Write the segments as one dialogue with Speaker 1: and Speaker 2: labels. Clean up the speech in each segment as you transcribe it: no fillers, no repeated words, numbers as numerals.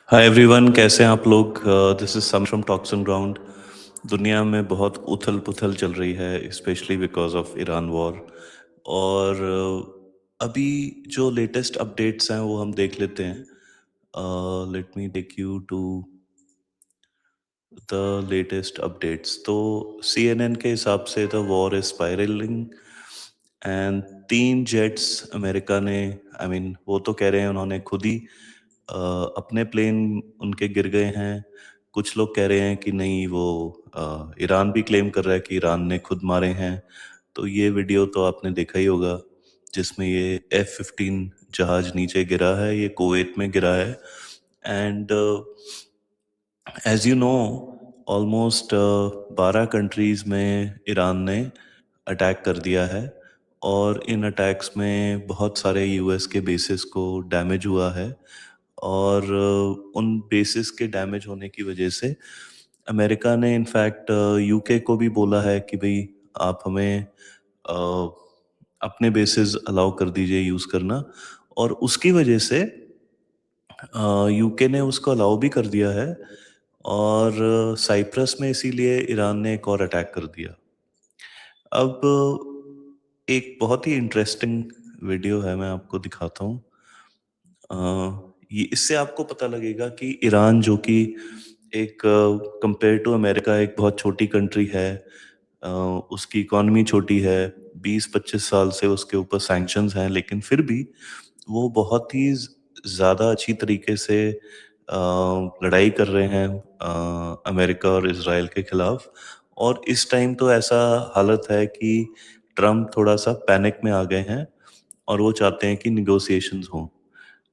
Speaker 1: Hi everyone, कैसे हैं आप लोग। This is Sam from talks on ground. दुनिया में बहुत उथल पुथल चल रही है, specially because of Iran war. और अभी जो लेटेस्ट अपडेट्स हैं वो हम देख लेते हैं। Let me take you to the latest updates. तो CNN के हिसाब से the war is spiralling and 3 jets America ने, वो तो कह रहे हैं उन्होंने खुद ही अपने प्लेन उनके गिर गए हैं। कुछ लोग कह रहे हैं कि नहीं, वो ईरान भी क्लेम कर रहा है कि ईरान ने खुद मारे हैं। तो ये वीडियो तो आपने देखा ही होगा, जिसमें ये F-15 जहाज नीचे गिरा है, ये कुवैत में गिरा है। And as you know, almost 12 countries में ईरान ने अटैक कर दिया है। और इन अटैक्स में बहुत सारे यूएस के बेसिस को डैमेज हुआ है। और उन बेसिस के डैमेज होने की वजह से अमेरिका ने इनफैक्ट यूके को भी बोला है कि भाई आप हमें अपने बेसिस अलाउ कर दीजिए यूज़ करना। और उसकी वजह से यूके ने उसको अलाउ भी कर दिया है। और साइप्रस में इसीलिए ईरान ने एक और अटैक कर दिया। अब एक बहुत ही इंटरेस्टिंग वीडियो है, मैं आपको दिखाता हूँ। ये इससे आपको पता लगेगा कि ईरान, जो कि एक कंपेयर टू अमेरिका एक बहुत छोटी कंट्री है, अ, उसकी इकॉनमी छोटी है, 20-25 साल से उसके ऊपर सैंक्शंस हैं, लेकिन फिर भी वो बहुत ही ज़्यादा अच्छी तरीके से लड़ाई कर रहे हैं अमेरिका और इज़राइल के खिलाफ। और इस टाइम तो ऐसा हालत है कि ट्रम्प थोड़ा सा पैनिक में आ गए हैं और वो चाहते हैं कि निगोशिएशंस हों।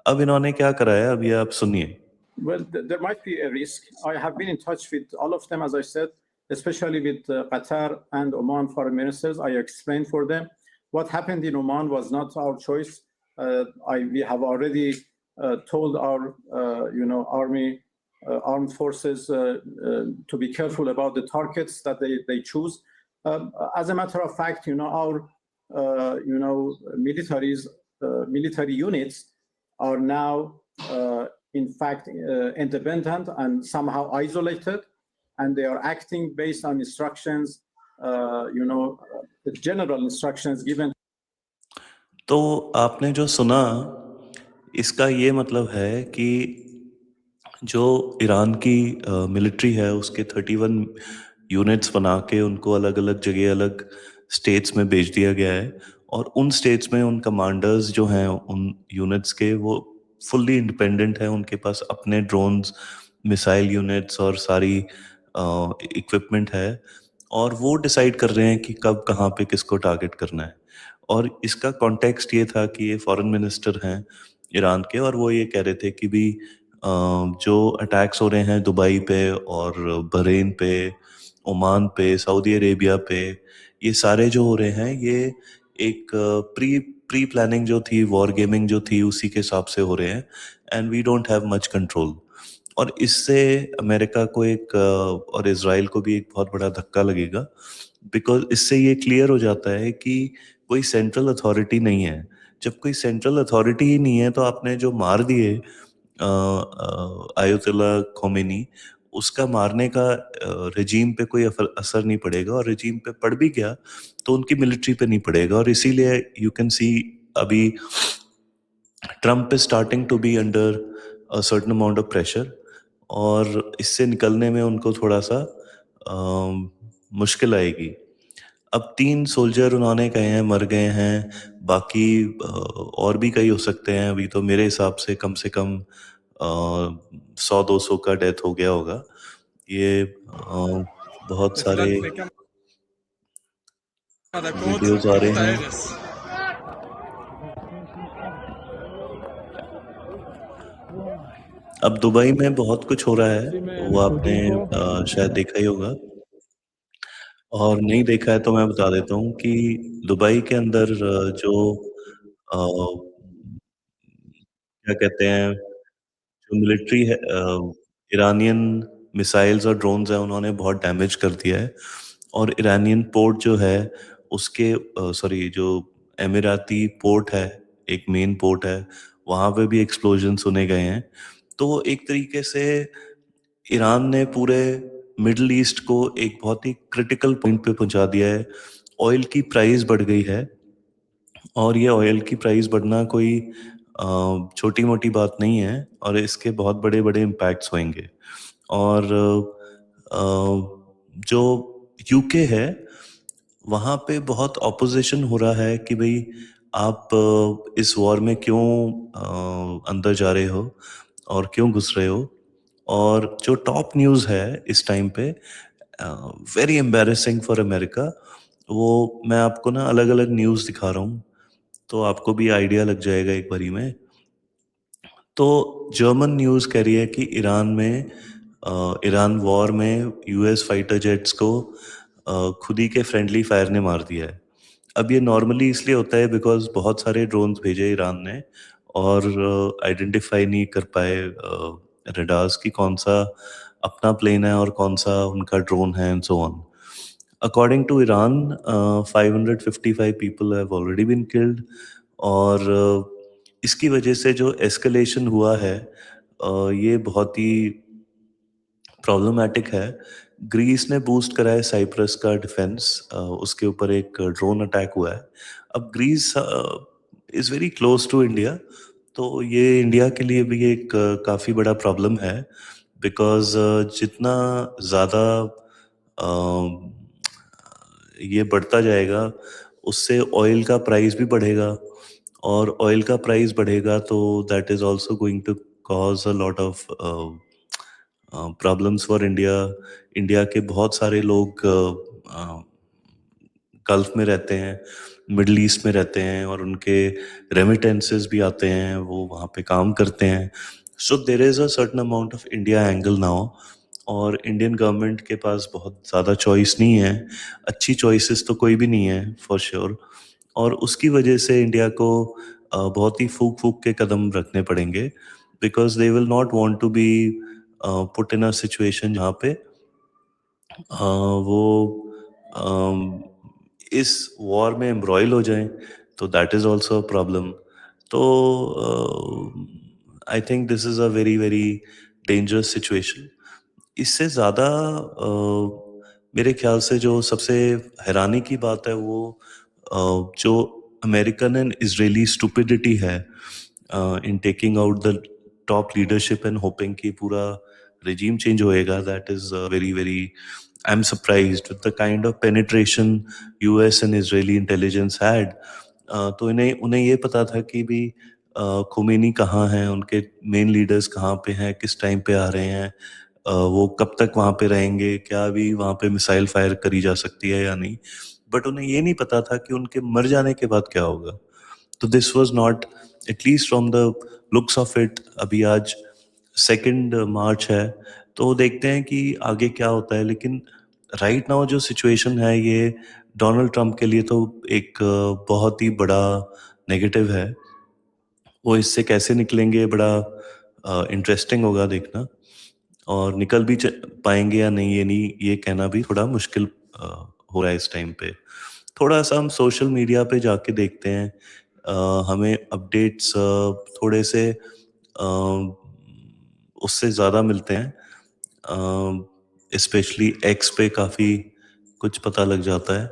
Speaker 1: अब इन्होंने क्या करा है, अब ये आप सुनिए।
Speaker 2: Well, there might be a risk. I have been in touch with all of them, as I said, especially with Qatar and Oman foreign ministers. I explained for them what happened in Oman was not our choice. We have already told our, army, armed forces to be careful about the targets that they choose. As a matter of fact, our, military units are now in fact independent and somehow isolated, and they are acting based on instructions, the general instructions given.
Speaker 1: तो आपने जो सुना, इसका ये मतलब है कि जो ईरान की मिलिट्री है उसके 31 यूनिट्स बना के उनको अलग अलग जगह, अलग स्टेट्स में भेज दिया गया है। और उन स्टेट्स में उन कमांडर्स जो हैं उन यूनिट्स के, वो फुल्ली इंडिपेंडेंट हैं। उनके पास अपने ड्रोन्स, मिसाइल यूनिट्स और सारी इक्विपमेंट है। और वो डिसाइड कर रहे हैं कि कब कहाँ पे किसको टारगेट करना है। और इसका कॉन्टेक्स्ट ये था कि ये फॉरेन मिनिस्टर हैं ईरान के, और वो ये कह रहे थे कि भी जो अटैक्स हो रहे हैं दुबई पे और बहरीन पे, ओमान पे, सऊदी अरेबिया पे, ये सारे जो हो रहे हैं, ये एक प्री प्री प्लानिंग जो थी, वॉर गेमिंग जो थी, उसी के हिसाब से हो रहे हैं। And we don't have much control. और इससे अमेरिका को एक और इज़राइल को भी एक बहुत बड़ा धक्का लगेगा, बिकॉज़ इससे ये क्लियर हो जाता है कि कोई सेंट्रल अथॉरिटी नहीं है। जब कोई सेंट्रल अथॉरिटी ही नहीं है, तो आपने जो मार दिए आयतुल्ला खोमेनी, उसका मारने का रेजीम पे कोई असर नहीं पड़ेगा। और रेजीम पे पड़ भी गया तो उनकी मिलिट्री पे नहीं पड़ेगा। और इसीलिए यू कैन सी अभी Trump is starting to be under a certain amount of pressure. और इससे निकलने में उनको थोड़ा सा मुश्किल आएगी। अब 3 सोल्जर उन्होंने कहे हैं मर गए हैं, बाकी और भी कई हो सकते हैं। अभी तो मेरे हिसाब से कम 100-200 का डेथ हो गया होगा। ये बहुत सारे वीडियोस आ रहे हैं। अब दुबई में बहुत कुछ हो रहा है, वो आपने शायद देखा ही होगा। और नहीं देखा है तो मैं बता देता हूँ कि दुबई के अंदर जो अ, क्या कहते हैं, जो मिलिट्री है, ईरानियन मिसाइल्स और ड्रोन्स हैं, उन्होंने बहुत डैमेज कर दिया है। और ईरानियन पोर्ट जो है उसके, सॉरी, जो एमिराती पोर्ट है, एक मेन पोर्ट है, वहाँ पे भी एक्सप्लोजन सुने गए हैं। तो एक तरीके से ईरान ने पूरे मिडल ईस्ट को एक बहुत ही क्रिटिकल पॉइंट पे पहुंचा दिया है। ऑयल की प्राइस बढ़ गई है और ये ऑयल की प्राइस बढ़ना कोई छोटी मोटी बात नहीं है और इसके बहुत बड़े बड़े इम्पैक्ट्स होंगे। और जो यूके है वहाँ पे बहुत ऑपोजिशन हो रहा है कि भाई आप इस वॉर में क्यों अंदर जा रहे हो और क्यों घुस रहे हो। और जो टॉप न्यूज़ है इस टाइम पे वेरी एम्बैरेसिंग फॉर अमेरिका, वो मैं आपको ना अलग अलग न्यूज़ दिखा रहा हूँ तो आपको भी आइडिया लग जाएगा एक बारी में। तो जर्मन न्यूज़ कह रही है कि ईरान वॉर में यूएस फाइटर जेट्स को खुद ही के फ्रेंडली फायर ने मार दिया है। अब ये नॉर्मली इसलिए होता है बिकॉज बहुत सारे ड्रोन्स भेजे ईरान ने और आइडेंटिफाई नहीं कर पाए रडार्स की कौन सा अपना प्लेन है और कौन सा उनका ड्रोन है and so on. According to Iran 555 people have already been killed और इसकी वजह से जो एस्केलेशन हुआ है ये बहुत ही प्रॉब्लमैटिक है। ग्रीस ने बूस्ट करा है साइप्रस का डिफेंस, उसके ऊपर एक ड्रोन अटैक हुआ है। अब Greece is very close to India, तो ये इंडिया के लिए भी एक काफ़ी बड़ा प्रॉब्लम है बिकॉज जितना ज़्यादा ये बढ़ता जाएगा उससे ऑयल का प्राइस भी बढ़ेगा और ऑयल का प्राइस बढ़ेगा तो that is also going to cause a lot of problems for India. India के बहुत सारे लोग गल्फ में रहते हैं, मिडल ईस्ट में रहते हैं और उनके रेमिटेंसेस भी आते हैं, वो वहाँ पे काम करते हैं। So there is a certain amount of India angle now और इंडियन गवर्नमेंट के पास बहुत ज़्यादा चॉइस नहीं है, अच्छी चॉइसेस तो कोई भी नहीं है फॉर श्योर। और उसकी वजह से इंडिया को बहुत ही फूक फूक के कदम रखने पड़ेंगे because they will not want to be put in a situation जहाँ पे वो इस वॉर में एम्ब्रॉयल हो जाएं, तो that is also a problem. तो I think this is a very very dangerous situation. इससे ज़्यादा मेरे ख्याल से जो सबसे हैरानी की बात है वो जो अमेरिकन एंड इजरायली स्टुपिडिटी है in taking out the top leadership and hopping कि पूरा regime change होएगा। That is very very I'm surprised with the kind of penetration US and Israeli intelligence had। तो इन्हें उन्हें ये पता था कि भी खुमैनी कहाँ हैं, उनके मेन लीडर्स कहाँ पे हैं, किस टाइम पे आ रहे हैं, वो कब तक वहाँ पे रहेंगे, क्या अभी वहाँ पे मिसाइल फायर करी जा सकती है या नहीं। बट उन्हें ये नहीं पता था कि उनके मर जाने के बाद क्या होगा। तो this was not, at least from the looks of it, अभी आज 2 मार्च है तो देखते हैं कि आगे क्या होता है। लेकिन राइट नाउ जो सिचुएशन है ये डोनाल्ड ट्रंप के लिए तो एक बहुत ही बड़ा नेगेटिव है। वो इससे कैसे निकलेंगे बड़ा इंटरेस्टिंग होगा देखना, और निकल भी पाएंगे या नहीं ये कहना भी थोड़ा मुश्किल हो रहा है इस टाइम पे। थोड़ा सा हम सोशल मीडिया पे जाके देखते हैं, हमें अपडेट्स थोड़े से उससे ज़्यादा मिलते हैं, स्पेशली एक्स पे काफ़ी कुछ पता लग जाता है।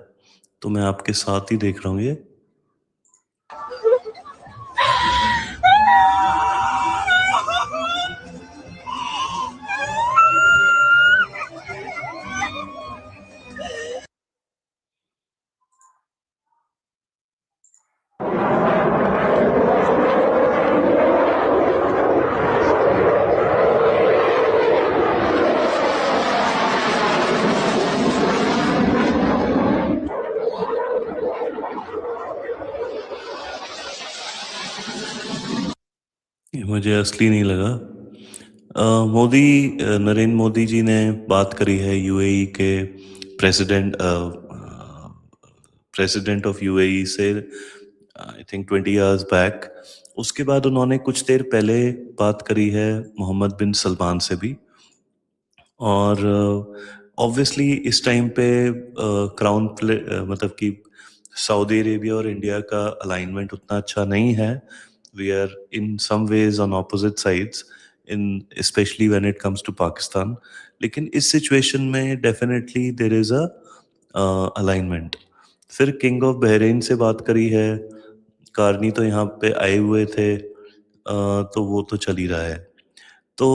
Speaker 1: तो मैं आपके साथ ही देख रहा हूँ ये। ये मुझे असली नहीं लगा। नरेंद्र मोदी जी ने बात करी है यूएई के प्रेसिडेंट प्रेसिडेंट ऑफ यूएई से आई थिंक 20 इयर्स बैक। उसके बाद उन्होंने कुछ देर पहले बात करी है मोहम्मद बिन सलमान से भी। और ऑब्वियसली इस टाइम पे मतलब कि सऊदी अरेबिया और इंडिया का अलाइनमेंट उतना अच्छा नहीं है। We are in some ways on opposite sides. in especially when it comes to Pakistan. लेकिन इस सिचुएशन में definitely there is a alignment. फिर किंग ऑफ बहरीन से बात करी है, कारनी तो यहाँ पे आए हुए थे, तो वो तो चल ही रहा है. तो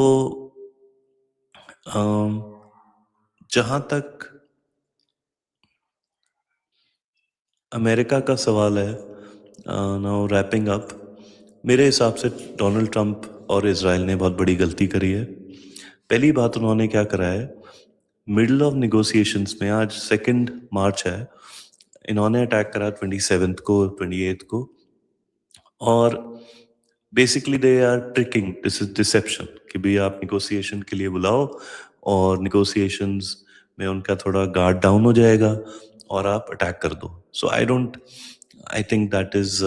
Speaker 1: जहाँ तक अमेरिका का सवाल है, नाउ रैपिंग अप, मेरे हिसाब से डोनाल्ड ट्रंप और इजराइल ने बहुत बड़ी गलती करी है. पहली बात उन्होंने क्या करा है, मिडल ऑफ निगोशिएशंस में, आज 2 मार्च है, इन्होंने अटैक करा 27 को, 28 को, और basically they are tricking, this is deception, कि भाई आप निगोशिएशन के लिए बुलाओ और निगोशिएशंस में उनका थोड़ा गार्ड डाउन हो जाएगा और आप अटैक कर दो. So I think that is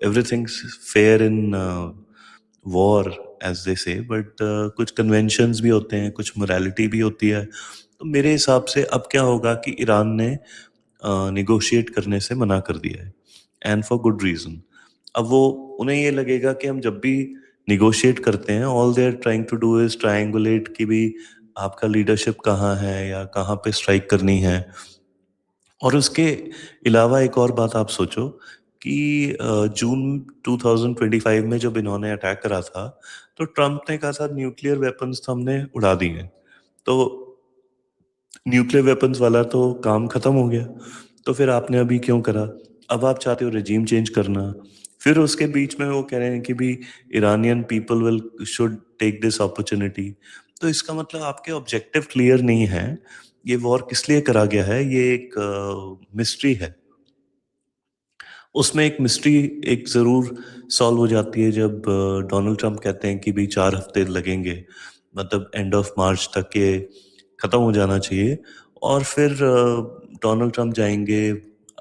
Speaker 1: everything fair in war as they say, but कुछ कन्वेंशंस भी होते हैं, कुछ मोरालिटी भी होती है. तो मेरे हिसाब से अब क्या होगा कि ईरान ने निगोशिएट करने से मना कर दिया है, एंड फॉर गुड रीजन. अब वो उन्हें ये लगेगा कि हम जब भी निगोशिएट करते हैं, all they are trying to do is triangulate कि भी आपका लीडरशिप कहाँ है या कहाँ पे स्ट्राइक करनी है. और उसके अलावा एक और बात आप सोचो कि जून 2025 में जब इन्होंने अटैक करा था, तो ट्रंप ने कहा था न्यूक्लियर वेपन्स तो हमने उड़ा दिए. तो न्यूक्लियर वेपन्स वाला तो काम खत्म हो गया, तो फिर आपने अभी क्यों करा? अब आप चाहते हो रेजिम चेंज करना. फिर उसके बीच में वो कह रहे हैं कि भी Iranian people will should take this opportunity. तो इसका मतलब आपके ऑब्जेक्टिव क्लियर नहीं है. ये वॉर किस लिए करा गया है, ये एक मिस्ट्री है. उसमें एक मिस्ट्री एक ज़रूर सॉल्व हो जाती है जब डोनाल्ड ट्रंप कहते हैं कि भी 4 हफ्ते लगेंगे, मतलब एंड ऑफ मार्च तक ये ख़त्म हो जाना चाहिए. और फिर डोनाल्ड ट्रंप जाएंगे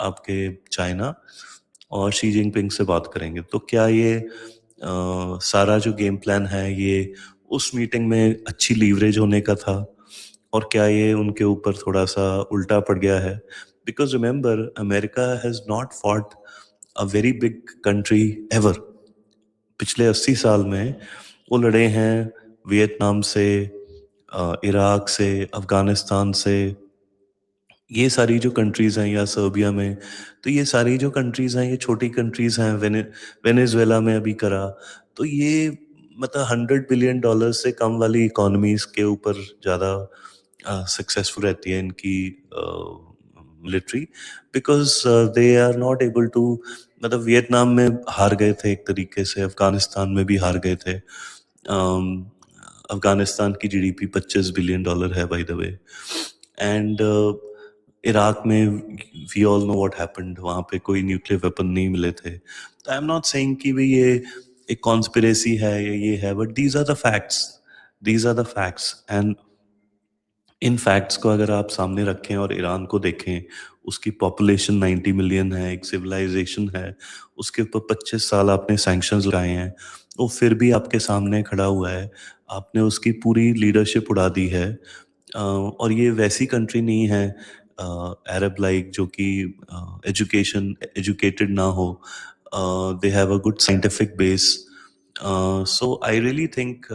Speaker 1: आपके चाइना और शी जिनपिंग से बात करेंगे. तो क्या ये सारा जो गेम प्लान है ये उस मीटिंग में अच्छी लीवरेज होने का था, और क्या ये उनके ऊपर थोड़ा सा उल्टा पड़ गया है? Because remember, America has not fought a very big country ever. पिछले 80 साल में वो लड़े हैं वियतनाम से, इराक से, अफगानिस्तान से, ये सारी जो कंट्रीज़ हैं, या सर्बिया में. तो ये सारी जो कंट्रीज़ हैं ये छोटी कंट्रीज़ हैं. वेनेजुएला में अभी करा. तो ये मतलब $100 बिलियन से कम वाली इकोनॉमीज़ के ऊपर ज़्यादा सक्सेसफुल रहती है इनकी military, because they are not able to, मतलब वियतनाम में हार गए थे एक तरीके से, अफगानिस्तान में भी हार गए थे. अफगानिस्तान की जीडीपी $25 बिलियन है by the way. And Iraq में we all know what happened, वहाँ पे कोई न्यूक्लियर वेपन नहीं मिले थे. तो आई एम नॉट सेइंग कि भी ये एक कॉन्स्पिरेसी है या ये है, but these are the facts, these are the facts. And इन फैक्ट्स को अगर आप सामने रखें और ईरान को देखें, उसकी पॉपुलेशन 90 मिलियन है, एक सिविलाइजेशन है, उसके ऊपर 25 साल आपने सैंक्शंस लगाए हैं, वो फिर भी आपके सामने खड़ा हुआ है. आपने उसकी पूरी लीडरशिप उड़ा दी है. और ये वैसी कंट्री नहीं है अरब लाइक जो कि एजुकेटेड ना हो. They have a good scientific base. So I really think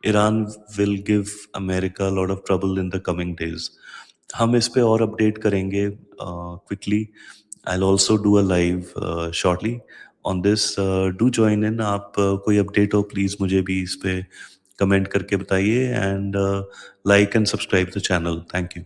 Speaker 1: Iran will give America a lot of trouble in the coming days. हम इस पे और अपडेट करेंगे quickly. I'll also do a live shortly on this. Do join in. आप कोई update हो please मुझे भी इस पे कमेंट करके बताइए, and like and subscribe the channel. Thank you.